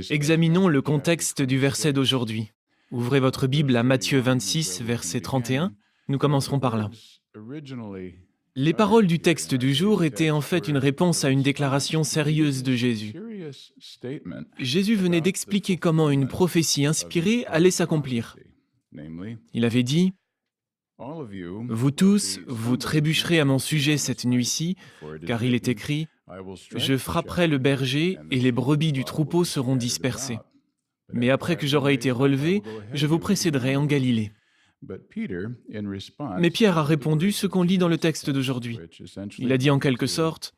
Examinons le contexte du verset d'aujourd'hui. Ouvrez votre Bible à Matthieu 26, verset 31. Nous commencerons par là. Les paroles du texte du jour étaient en fait une réponse à une déclaration sérieuse de Jésus. Jésus venait d'expliquer comment une prophétie inspirée allait s'accomplir. Il avait dit « Vous tous, vous trébucherez à mon sujet cette nuit-ci, car il est écrit « Je frapperai le berger et les brebis du troupeau seront dispersées. Mais après que j'aurai été relevé, je vous précéderai en Galilée. » Mais Pierre a répondu ce qu'on lit dans le texte d'aujourd'hui. Il a dit en quelque sorte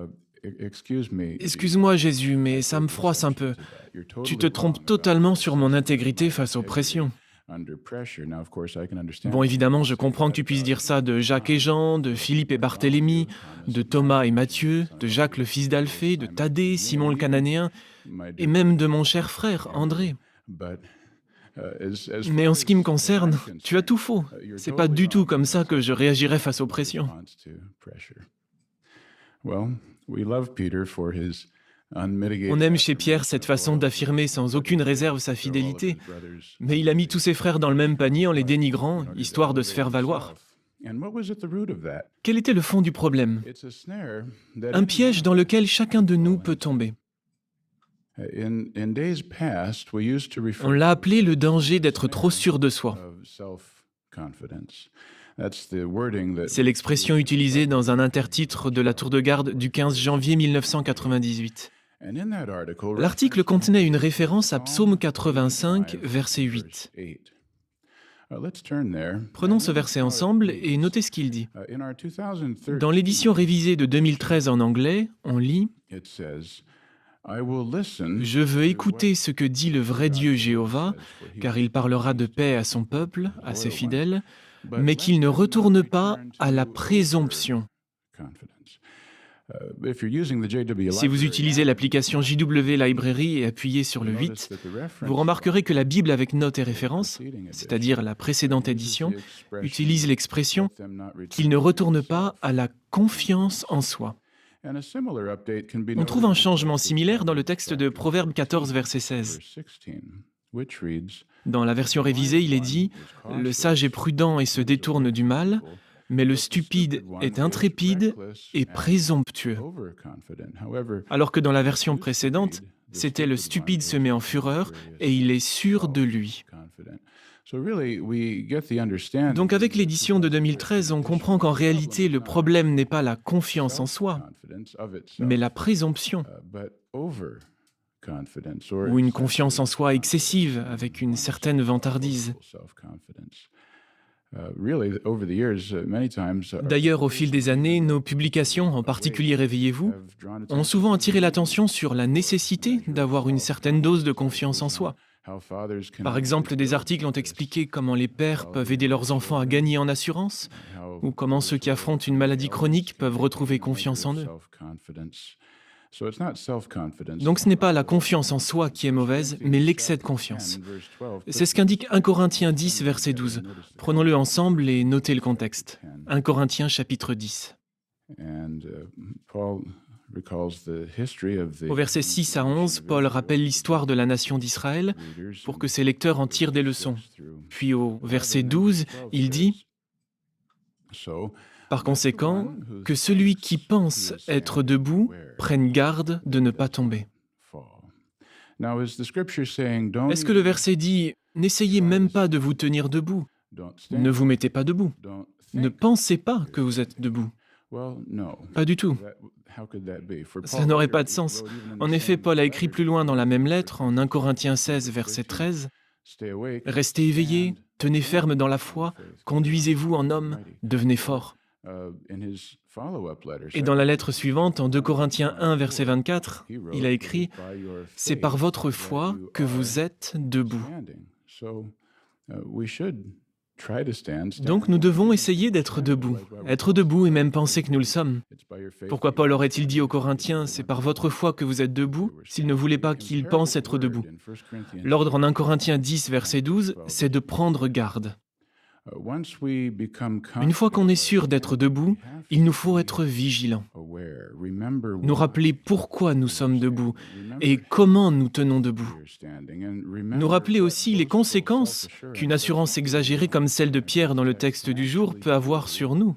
« Excuse-moi Jésus, mais ça me froisse un peu. Tu te trompes totalement sur mon intégrité face aux pressions. » Bon, évidemment, je comprends que tu puisses dire ça de Jacques et Jean, de Philippe et Barthélemy, de Thomas et Matthieu, de Jacques le fils d'Alphée, de Thaddée, Simon le Cananéen, et même de mon cher frère, André. Mais en ce qui me concerne, tu as tout faux. C'est pas du tout comme ça que je réagirais face aux pressions. On aime chez Pierre cette façon d'affirmer sans aucune réserve sa fidélité, mais il a mis tous ses frères dans le même panier en les dénigrant, histoire de se faire valoir. Quel était le fond du problème? Un piège dans lequel chacun de nous peut tomber. On l'a appelé le danger d'être trop sûr de soi. C'est l'expression utilisée dans un intertitre de la Tour de Garde du 15 janvier 1998. L'article contenait une référence à Psaume 85, verset 8. Prenons ce verset ensemble et notez ce qu'il dit. Dans l'édition révisée de 2013 en anglais, on lit « Je veux écouter ce que dit le vrai Dieu Jéhovah, car il parlera de paix à son peuple, à ses fidèles, mais qu'il ne retourne pas à la présomption. » Si vous utilisez l'application JW Library et appuyez sur le 8, vous remarquerez que la Bible avec notes et références, c'est-à-dire la précédente édition, utilise l'expression « qu'il ne retourne pas à la confiance en soi ». On trouve un changement similaire dans le texte de Proverbe 14, verset 16. Dans la version révisée, il est dit « Le sage est prudent et se détourne du mal, mais le stupide est intrépide et présomptueux. » Alors que dans la version précédente, c'était « Le stupide se met en fureur et il est sûr de lui. » Donc avec l'édition de 2013, on comprend qu'en réalité, le problème n'est pas la confiance en soi, mais la présomption, ou une confiance en soi excessive avec une certaine vantardise. D'ailleurs, au fil des années, nos publications, en particulier Réveillez-vous, ont souvent attiré l'attention sur la nécessité d'avoir une certaine dose de confiance en soi. Par exemple, des articles ont expliqué comment les pères peuvent aider leurs enfants à gagner en assurance, ou comment ceux qui affrontent une maladie chronique peuvent retrouver confiance en eux. Donc ce n'est pas la confiance en soi qui est mauvaise, mais l'excès de confiance. C'est ce qu'indique 1 Corinthiens 10, verset 12. Prenons-le ensemble et notez le contexte. 1 Corinthiens chapitre 10. Au verset 6 à 11, Paul rappelle l'histoire de la nation d'Israël pour que ses lecteurs en tirent des leçons. Puis au verset 12, il dit « Par conséquent, que celui qui pense être debout prenne garde de ne pas tomber. » Est-ce que le verset dit « N'essayez même pas de vous tenir debout, ne vous mettez pas debout, ne pensez pas que vous êtes debout ?» Pas du tout. Ça n'aurait pas de sens. En effet, Paul a écrit plus loin dans la même lettre, en 1 Corinthiens 16, verset 13, « Restez éveillés, tenez ferme dans la foi, conduisez-vous en homme, devenez forts. » Et dans la lettre suivante, en 2 Corinthiens 1, verset 24, il a écrit « C'est par votre foi que vous êtes debout. » Donc nous devons essayer d'être debout et même penser que nous le sommes. Pourquoi Paul aurait-il dit aux Corinthiens « C'est par votre foi que vous êtes debout » s'il ne voulait pas qu'ils pensent être debout? L'ordre en 1 Corinthiens 10, verset 12, c'est de prendre garde. Une fois qu'on est sûr d'être debout, il nous faut être vigilants, nous rappeler pourquoi nous sommes debout et comment nous tenons debout. Nous rappeler aussi les conséquences qu'une assurance exagérée comme celle de Pierre dans le texte du jour peut avoir sur nous.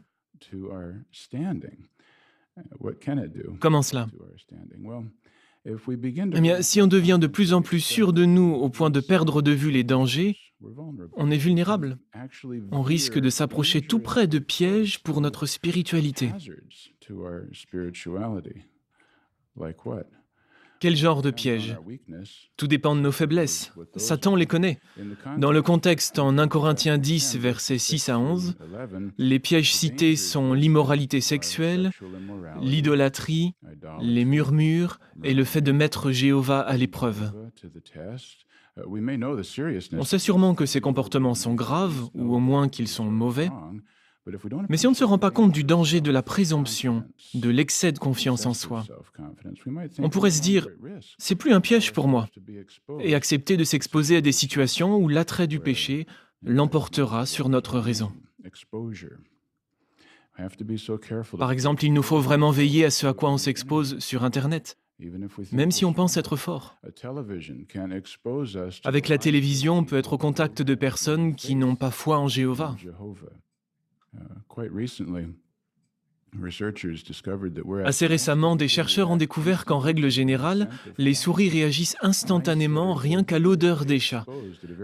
Comment cela? Eh bien, si on devient de plus en plus sûr de nous au point de perdre de vue les dangers, on est vulnérable. On risque de s'approcher tout près de pièges pour notre spiritualité. Quel genre de pièges? Tout dépend de nos faiblesses. Satan les connaît. Dans le contexte en 1 Corinthiens 10, versets 6 à 11, les pièges cités sont l'immoralité sexuelle, l'idolâtrie, les murmures et le fait de mettre Jéhovah à l'épreuve. On sait sûrement que ces comportements sont graves, ou au moins qu'ils sont mauvais, mais si on ne se rend pas compte du danger de la présomption, de l'excès de confiance en soi, on pourrait se dire « c'est plus un piège pour moi » et accepter de s'exposer à des situations où l'attrait du péché l'emportera sur notre raison. Par exemple, il nous faut vraiment veiller à ce à quoi on s'expose sur Internet, même si on pense être fort. Avec la télévision, on peut être au contact de personnes qui n'ont pas foi en Jéhovah. Assez récemment, des chercheurs ont découvert qu'en règle générale, les souris réagissent instantanément rien qu'à l'odeur des chats.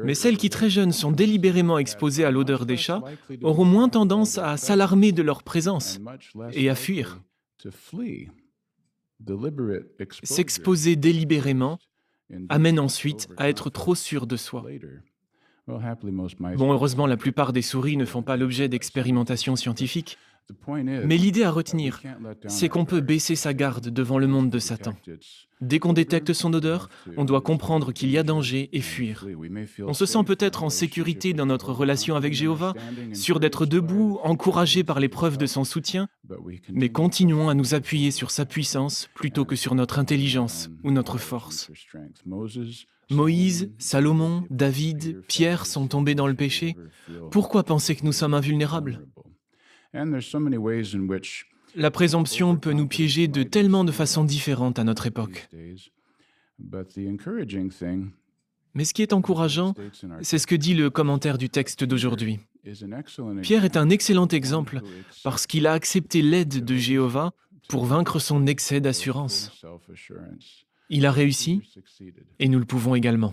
Mais celles qui très jeunes sont délibérément exposées à l'odeur des chats auront moins tendance à s'alarmer de leur présence et à fuir. S'exposer délibérément amène ensuite à être trop sûr de soi. Bon, heureusement, la plupart des souris ne font pas l'objet d'expérimentations scientifiques. Mais l'idée à retenir, c'est qu'on peut baisser sa garde devant le monde de Satan. Dès qu'on détecte son odeur, on doit comprendre qu'il y a danger et fuir. On se sent peut-être en sécurité dans notre relation avec Jéhovah, sûr d'être debout, encouragé par les preuves de son soutien, mais continuons à nous appuyer sur sa puissance plutôt que sur notre intelligence ou notre force. Moïse, Salomon, David, Pierre sont tombés dans le péché. Pourquoi penser que nous sommes invulnérables ? La présomption peut nous piéger de tellement de façons différentes à notre époque. Mais ce qui est encourageant, c'est ce que dit le commentaire du texte d'aujourd'hui. Pierre est un excellent exemple parce qu'il a accepté l'aide de Jéhovah pour vaincre son excès d'assurance. Il a réussi et nous le pouvons également.